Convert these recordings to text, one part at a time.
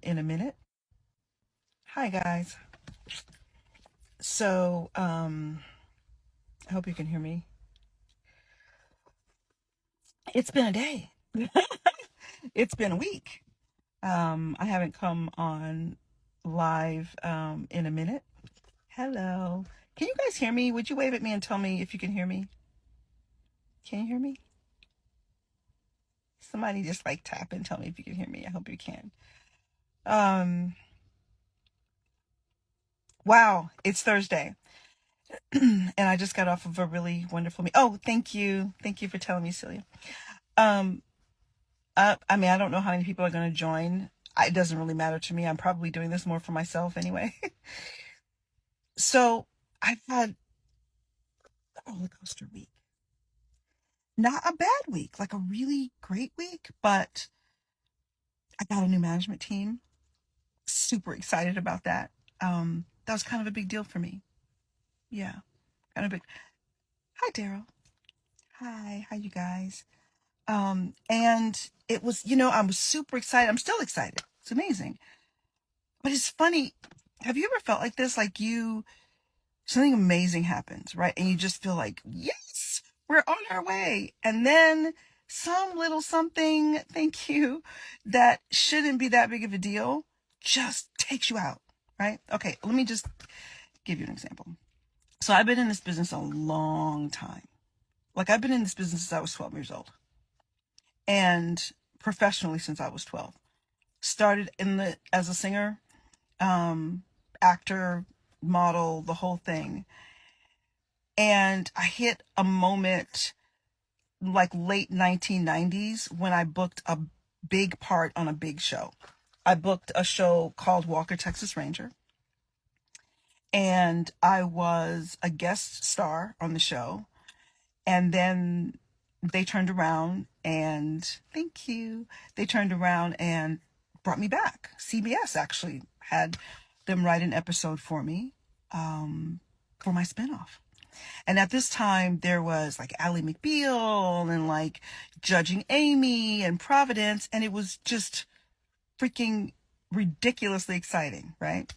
in a minute. Hi, guys. So, I hope you can hear me. It's been a day. It's been a week. I haven't come on live in a minute. Hello. Can you guys hear me? Would you wave at me and tell me if you can hear me? Can you hear me? Somebody just like tap and tell me if you can hear me. I hope you can. Um, wow, it's Thursday. And I just got off of a really wonderful meeting. Oh, thank you. Thank you for telling me, Celia. Um, I mean, I don't know how many people are going to join. It doesn't really matter to me. I'm probably doing this more for myself anyway. So I've had a roller coaster week. Not a bad week, like a really great week, but I got a new management team. Super excited about that. That was kind of a big deal for me. Yeah, kind of big. Hi, Daryl. Hi, you guys? And it was, I was super excited. I'm still excited. It's amazing. But it's funny. Have you ever felt like this? Like something amazing happens, right? And you just feel like, yes, we're on our way. And then some little something, thank you, that shouldn't be that big of a deal just takes you out, right? Okay, let me just give you an example. So I've been in this business a long time. Like I've been in this business since I was 12 years old and professionally since I was 12. Started as a singer, actor, model, the whole thing. And I hit a moment like late 1990s when I booked a big part on a big show. I booked a show called Walker, Texas Ranger. And I was a guest star on the show. And then they turned around and thank you. They turned around and brought me back. CBS actually had them write an episode for me for my spinoff. And at this time, there was like Ally McBeal and like Judging Amy and Providence. And it was just freaking ridiculously exciting, right?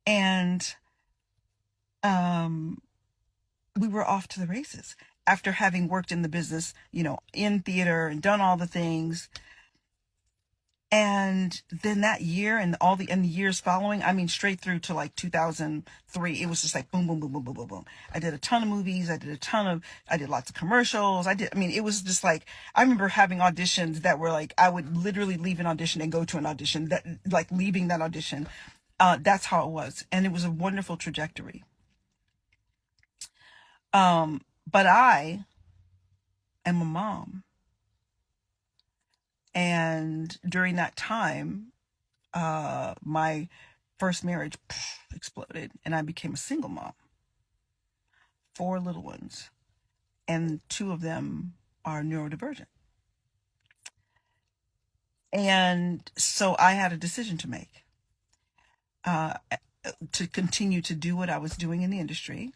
And we were off to the races after having worked in the business, in theater and done all the things. And then that year and the years following, I mean, straight through to like 2003, it was just like boom, boom, boom, boom, boom, boom, boom. I did a ton of movies. I did lots of commercials. It was just like, I remember having auditions that were like, I would literally leave an audition and go to an audition that like leaving that audition. That's how it was. And it was a wonderful trajectory. But I am a mom. And during that time, my first marriage exploded and I became a single mom. 4 little ones, and 2 of them are neurodivergent. And so I had a decision to make to continue to do what I was doing in the industry,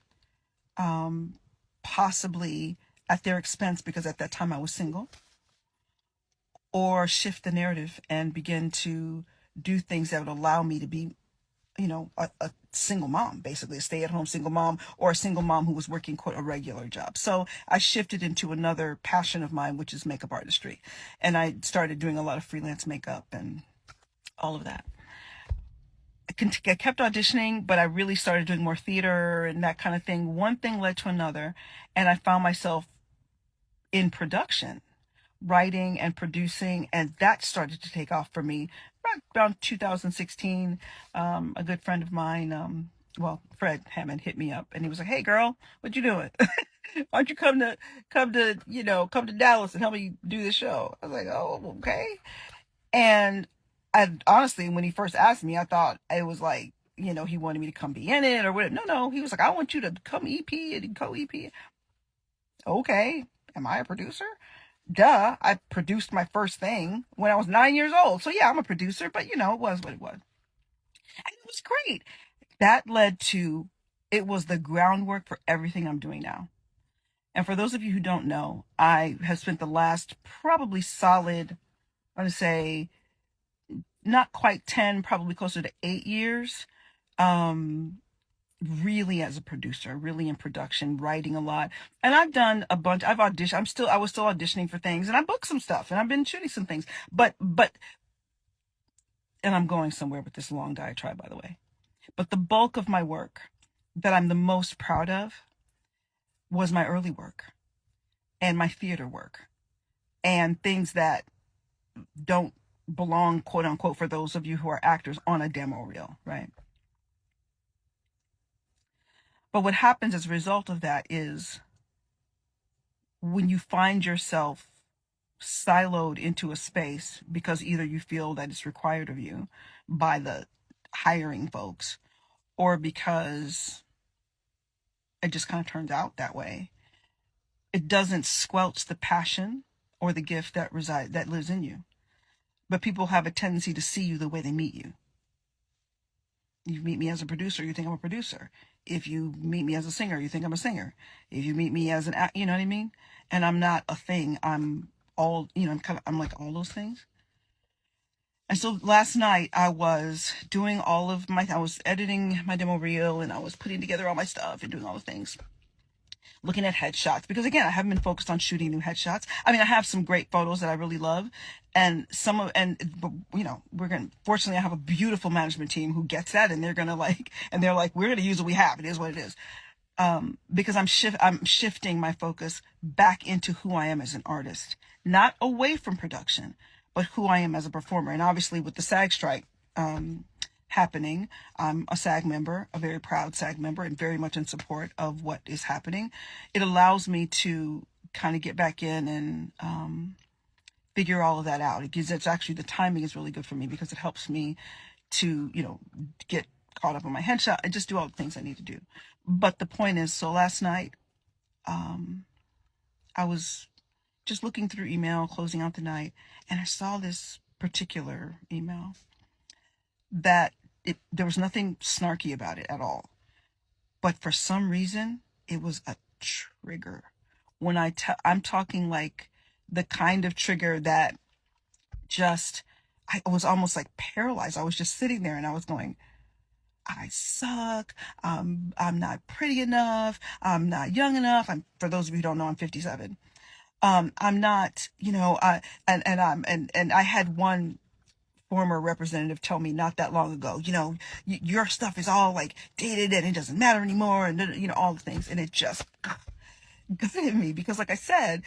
possibly at their expense because at that time I was single, or shift the narrative and begin to do things that would allow me to be a single mom, basically a stay-at-home single mom, or a single mom who was working quote a regular job. So I shifted into another passion of mine, which is makeup artistry, and I started doing a lot of freelance makeup and all of that. I kept auditioning, but I really started doing more theater and that kind of thing. One thing led to another, and I found myself in production, writing and producing, and that started to take off for me around 2016. A good friend of mine, Fred Hammond, hit me up and he was like, "Hey girl, what you doing? Why don't you come to Dallas and help me do the show?" I was like, "Oh, okay." And I honestly, when he first asked me, I thought it was like, he wanted me to come be in it or whatever. No, he was like, "I want you to come EP and co-EP." Okay, am I a producer? Duh, I produced my first thing when I was 9 years old. So yeah, I'm a producer, but it was what it was. And it was great. That led to, it was the groundwork for everything I'm doing now. And for those of you who don't know, I have spent the last probably solid, I want to say not quite 10, probably closer to 8 years. Um, really as a producer, really in production, writing a lot. And I've done a bunch, I've auditioned, I was still auditioning for things, and I booked some stuff, and I've been shooting some things. And I'm going somewhere with this long diatribe, by the way. But the bulk of my work that I'm the most proud of was my early work and my theater work and things that don't belong, quote unquote, for those of you who are actors, on a demo reel, right? But what happens as a result of that is when you find yourself siloed into a space because either you feel that it's required of you by the hiring folks, or because it just kind of turns out that way, it doesn't squelch the passion or the gift that lives in you. But people have a tendency to see you the way they meet you. You meet me as a producer, you think I'm a producer. If you meet me as a singer, you think I'm a singer. If you meet me as an you know what I mean? And I'm not a thing. I'm all, I'm like all those things. And so last night I was doing I was editing my demo reel, and I was putting together all my stuff and doing all the things, looking at headshots, because again, I haven't been focused on shooting new headshots. I mean, I have some great photos that I really love, and fortunately I have a beautiful management team who gets that, and they're like, we're gonna use what we have. It is what it is. Because I'm shifting my focus back into who I am as an artist, not away from production, but who I am as a performer. And obviously with the SAG strike happening, I'm a SAG member, a very proud SAG member, and very much in support of what is happening. It allows me to kind of get back in and figure all of that out. It's actually, the timing is really good for me because it helps me to, get caught up on my headshot and just do all the things I need to do. But the point is, so last night, I was just looking through email, closing out the night, and I saw this particular email that there was nothing snarky about it at all. But for some reason, it was a trigger. I'm talking like the kind of trigger that I was almost like paralyzed. I was just sitting there and I was going, I suck. I'm not pretty enough. I'm not young enough. For those of you who don't know, I'm 57. I'm not, and I had one former representative tell me not that long ago, your stuff is all like dated and it doesn't matter anymore, and all the things, and it just gutted me because, like I said,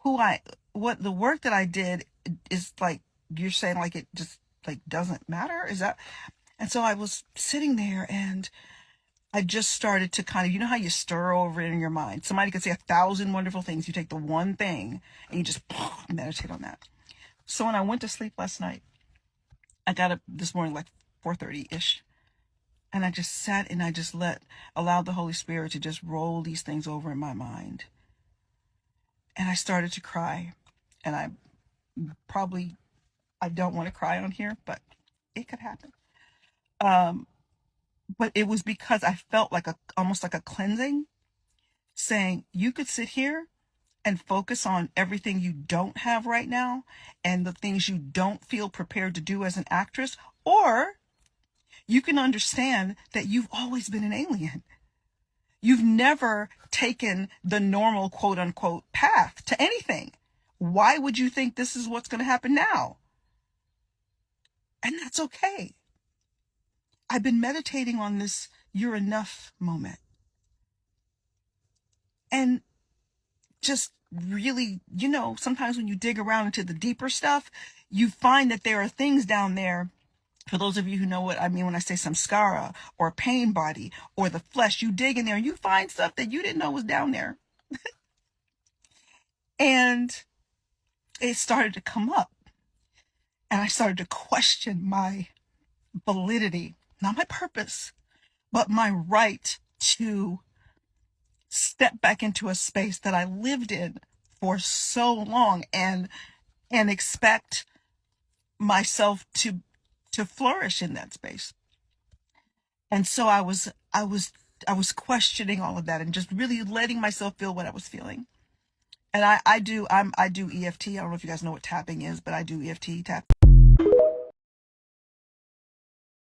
what the work that I did is like, you're saying like it just like doesn't matter, is that? And so I was sitting there and I just started to kind of, how you stir over it in your mind. Somebody could say 1,000 wonderful things. You take the one thing and you just meditate on that. So when I went to sleep last night, I got up this morning like 4:30-ish. And I just sat and I just allowed the Holy Spirit to just roll these things over in my mind. And I started to cry. And I don't want to cry on here, but it could happen. But it was because I felt like almost like a cleansing, saying you could sit here and focus on everything you don't have right now and the things you don't feel prepared to do as an actress, or you can understand that you've always been an alien. You've never taken the normal, quote unquote, path to anything. Why would you think this is what's going to happen now? And that's okay. I've been meditating on this "you're enough" moment. And just really, sometimes when you dig around into the deeper stuff, you find that there are things down there. For those of you who know what I mean when I say samskara or pain body or the flesh, you dig in there and you find stuff that you didn't know was down there. And it started to come up. And I started to question my validity, not my purpose, but my right to step back into a space that I lived in for so long and expect myself to flourish in that space. And so I was questioning all of that and just really letting myself feel what I was feeling. And I do EFT. I don't know if you guys know what tapping is, but I do EFT tap.